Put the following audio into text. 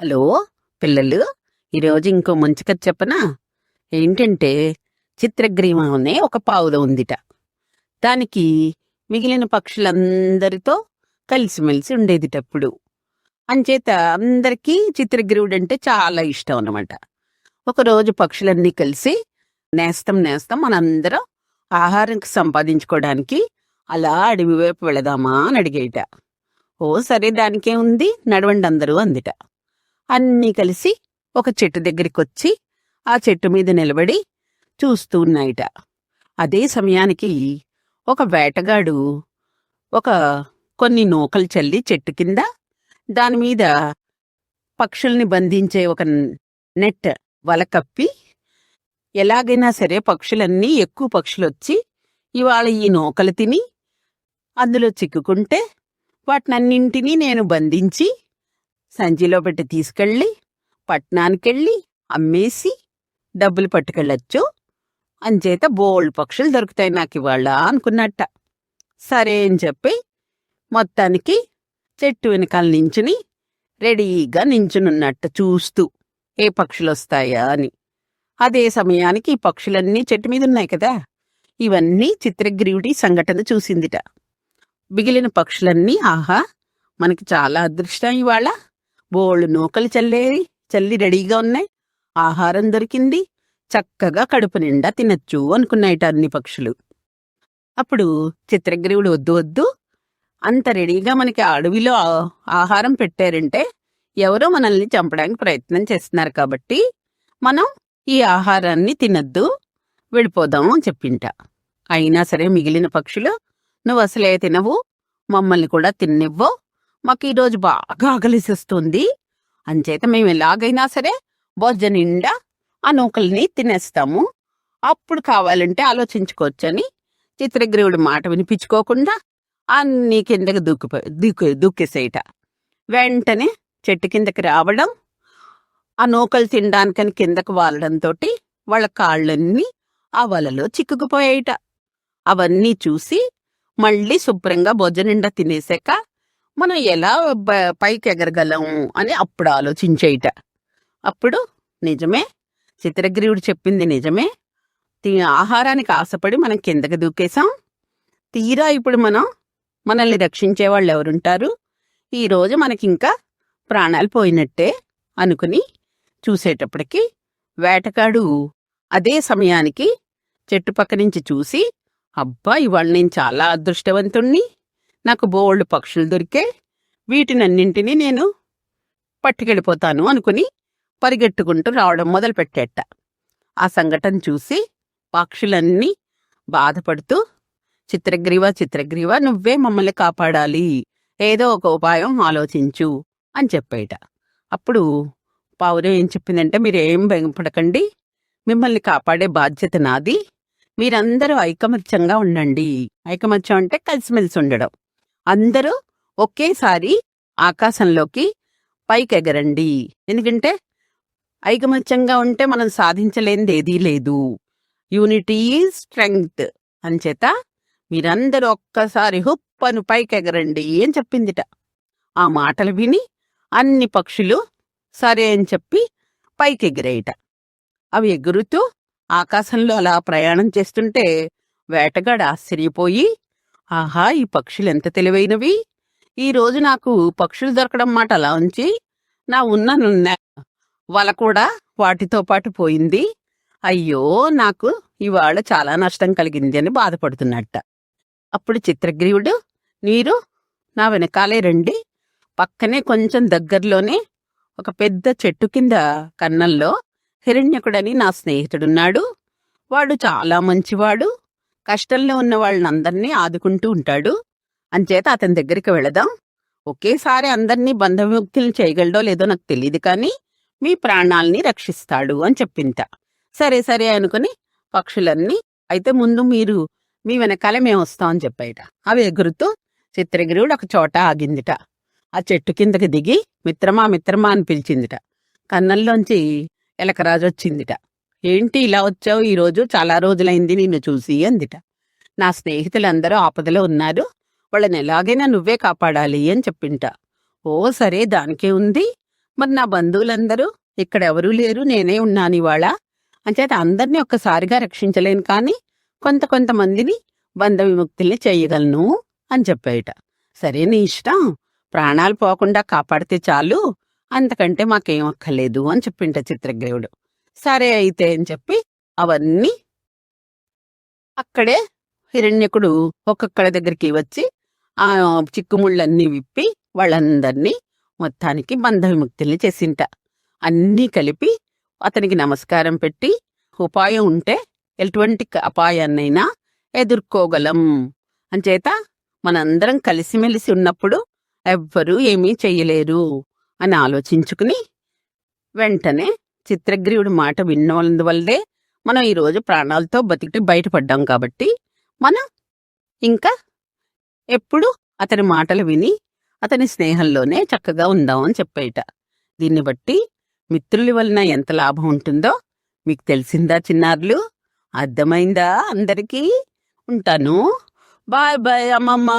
Hello పిల్లలు, ఈరోజు ఇంకో మంచి కథ చెప్పనా? ఏంటంటే, చిత్రగ్రీవం అనే ఒక పావురం ఉందిట. దానికి మిగిలిన పక్షులందరితో కలిసిమెలిసి ఉండేదిటప్పుడు. అంచేత అందరికీ చిత్రగ్రీవుడంటే చాలా ఇష్టం అన్నమాట. ఒకరోజు పక్షులన్నీ కలిసి నేస్తం నేస్తం మనందరం ఆహారం సంపాదించుకోవడానికి అలా అడవి వైపు వెళదామా అని అడిగేట. ఓ సరే, దానికే ఉంది, నడవండి అందరూ అందిట. అన్నీ కలిసి ఒక చెట్టు దగ్గరికి వచ్చి ఆ చెట్టు మీద నిలబడి చూస్తూ ఉన్నాయిట. అదే సమయానికి ఒక వేటగాడు కొన్ని నూకలు చల్లి చెట్టు కింద దానిమీద పక్షుల్ని బంధించే ఒక నెట్ వల కప్పి, ఎలాగైనా సరే పక్షులన్నీ ఎక్కువ పక్షులొచ్చి ఇవాళ ఈ నూకలు తిని అందులో చిక్కుకుంటే వాటినన్నింటినీ నేను బంధించి సంచిలో పెట్టి తీసుకెళ్ళి పట్నానికెళ్ళి అమ్మేసి డబ్బులు పట్టుకెళ్ళొచ్చు, అంచేత బోల్డ్ పక్షులు దొరుకుతాయి నాకు ఇవాళ అనుకున్నట్ట. సరే అని చెప్పి మొత్తానికి చెట్టు వెనకాల నించుని రెడీగా నించునున్నట్ట, చూస్తూ ఏ పక్షులు వస్తాయా అని. అదే సమయానికి ఈ పక్షులన్నీ చెట్టు మీద ఉన్నాయి కదా, ఇవన్నీ చిత్రగ్రీవుడి సంఘటన చూసిందిట. మిగిలిన పక్షులన్నీ ఆహా, మనకి చాలా అదృష్టం, ఇవాళ బోళ్ళు నూకలు చల్లి రెడీగా ఉన్నాయి, ఆహారం దొరికింది, చక్కగా కడుపు నిండా తినచ్చు అనుకున్నాయిట అన్ని పక్షులు. అప్పుడు చిత్రగ్రీవుడు వద్దు వద్దు, అంత రెడీగా మనకి అడవిలో ఆహారం పెట్టారంటే ఎవరో మనల్ని చంపడానికి ప్రయత్నం చేస్తున్నారు కాబట్టి మనం ఈ ఆహారాన్ని తినద్దు, వెళ్ళిపోదాం అని చెప్పింట. అయినా సరే మిగిలిన పక్షులు, నువ్వు అసలే తినవు, మమ్మల్ని కూడా తిన్నివ్వో, మాకు ఈరోజు బాగా ఆకలిసిస్తుంది, అంచేత మేము ఎలాగైనా సరే బొజ్జ నిండా ఆ నూకల్ని తినేస్తాము, అప్పుడు కావాలంటే ఆలోచించుకోవచ్చని చిత్రగ్రీవుడి మాట వినిపించుకోకుండా అన్నీ కిందకి దూకేసేయట. వెంటనే చెట్టు కిందకి రావడం, ఆ నూకలు తినడానికని కిందకు వాలడంతో వాళ్ళ కాళ్ళన్నీ ఆ వలలో చిక్కుకుపోయాయిట. అవన్నీ చూసి మళ్ళీ శుభ్రంగా బొజ్జ నిండా తినేసాక మనం ఎలా పైకి ఎగరగలం అని అప్పుడు ఆలోచించేయట. అప్పుడు నిజమే, చిత్రగ్రీవుడు చెప్పింది నిజమే, ఆహారానికి ఆశపడి మనం కిందకి దూకేశాం, తీరా ఇప్పుడు మనల్ని రక్షించే వాళ్ళు ఎవరుంటారు, ఈరోజు మనకింకా ప్రాణాలు పోయినట్టే అనుకుని చూసేటప్పటికి వేటగాడు అదే సమయానికి చెట్టు పక్క నుంచి చూసి, అబ్బా ఇవాళ నేను చాలా అదృష్టవంతుణ్ణి, నాకు బోల్డ్ పక్షులు దొరికే, వీటినన్నింటినీ నేను పట్టుకెళ్ళిపోతాను అనుకుని పరిగెట్టుకుంటూ రావడం మొదలుపెట్టేట. ఆ సంఘటన చూసి పక్షులన్నీ బాధపడుతూ, చిత్రగ్రీవ నువ్వే మమ్మల్ని కాపాడాలి, ఏదో ఒక ఉపాయం ఆలోచించు అని చెప్పేట. అప్పుడు పావురం ఏం చెప్పిందంటే, మీరేం భయపడకండి, మిమ్మల్ని కాపాడే బాధ్యత నాది, మీరందరూ ఐకమత్యంగా ఉండండి. ఐకమత్యం అంటే కలిసిమెలిసి ఉండడం. అందరూ ఒకేసారి ఆకాశంలోకి పైకెగరండి, ఎందుకంటే ఐకమత్యంగా ఉంటే మనం సాధించలేనిది ఏదీ లేదు, యూనిటీ ఈజ్ స్ట్రెంగ్త్, అంచేత మీరందరూ ఒక్కసారి హుప్పను పైకెగరండి అని చెప్పిందిట. ఆ మాటలు విని అన్ని పక్షులు సరే అని చెప్పి పైకెగిరేయట. అవి ఎగురుతూ ఆకాశంలో అలా ప్రయాణం చేస్తుంటే వేటగాడు ఆశ్చర్యపోయి, ఆహా ఈ పక్షులు ఎంత తెలివైనవి, ఈరోజు నాకు పక్షులు దొరకడం మాట అలా ఉంచి నా ఉన్న వల కూడా వాటితో పాటు పోయింది, అయ్యో నాకు ఇవాళ చాలా నష్టం కలిగింది అని బాధపడుతున్నట్ట. అప్పుడు చిత్రగ్రీవుడు, మీరు నా వెనకాలే రండి, పక్కనే కొంచెం దగ్గరలోనే ఒక పెద్ద చెట్టు కింద కన్నంలో హిరణ్యకుడని నా స్నేహితుడున్నాడు, వాడు చాలా మంచివాడు, కష్టంలో ఉన్న వాళ్ళనందరినీ ఆదుకుంటూ ఉంటాడు, అంచేత అతని దగ్గరికి వెళదాం, ఒకేసారి అందరినీ బంధవిముక్తులు చేయగలడో లేదో నాకు తెలియదు కానీ మీ ప్రాణాల్ని రక్షిస్తాడు అని చెప్పింట. సరే సరే అనుకుని పక్షులన్నీ, అయితే ముందు మీరు మీ వెనకాలే మేము వస్తామని చెప్పాయిట. అవి ఎగురుతూ చిత్రగిరుడు ఒక చోట ఆగిందిట. ఆ చెట్టు కిందకి దిగి మిత్రమా మిత్రమా అని పిలిచిందిట. కన్నంలోంచి ఎలకరాజు వచ్చిందిట. ఏంటి ఇలా వచ్చావు, ఈరోజు చాలా రోజులైంది నిన్ను చూసి అందిట. నా స్నేహితులందరూ ఆపదలో ఉన్నారు, వాళ్ళని ఎలాగైనా నువ్వే కాపాడాలి అని చెప్పింట. ఓ సరే, దానికే ఉంది, మరి నా బంధువులందరూ ఇక్కడ ఎవరూ లేరు, నేనే ఉన్నాను ఇవాళ. అంచేత అందరినీ ఒక్కసారిగా రక్షించలేను, కానీ కొంతమందిని బంధ విముక్తుల్ని చెయ్యగలను అని చెప్పాయట. సరే నీ ఇష్టం, ప్రాణాలు పోకుండా కాపాడితే చాలు, అంతకంటే మాకేం అక్కర్లేదు అని చెప్పింట చిత్రగ్రీవుడు. సరే అయితే అని చెప్పి అవన్నీ అక్కడే హిరణ్యకుడు ఒక్కొక్కళ్ళ దగ్గరికి వచ్చి ఆ చిక్కుముళ్ళన్నీ విప్పి వాళ్ళందరినీ మొత్తానికి బంధ విముక్తుల్ని చేసింట. అన్నీ కలిపి అతనికి నమస్కారం పెట్టి, ఉపాయం ఉంటే ఎటువంటి అపాయాన్నైనా ఎదుర్కోగలం, అంచేత మనందరం కలిసిమెలిసి ఉన్నప్పుడు ఎవ్వరూ ఏమీ చెయ్యలేరు అని ఆలోచించుకుని వెంటనే చిత్రగ్రీవుడి మాట విన్నందువల్లే మనం ఈరోజు ప్రాణాలతో బతికి బయటపడ్డాం. కాబట్టి మనం ఇంకా ఎప్పుడు అతని మాటలు విని అతని స్నేహంలోనే చక్కగా ఉందామని చెప్పేట. దీన్ని బట్టి మిత్రుల వలన ఎంత లాభం ఉంటుందో మీకు తెలిసిందా చిన్నారులు? అర్థమైందా అందరికీ? ఉంటాను. బాయ్ బాయ్ అమ్మమ్మ.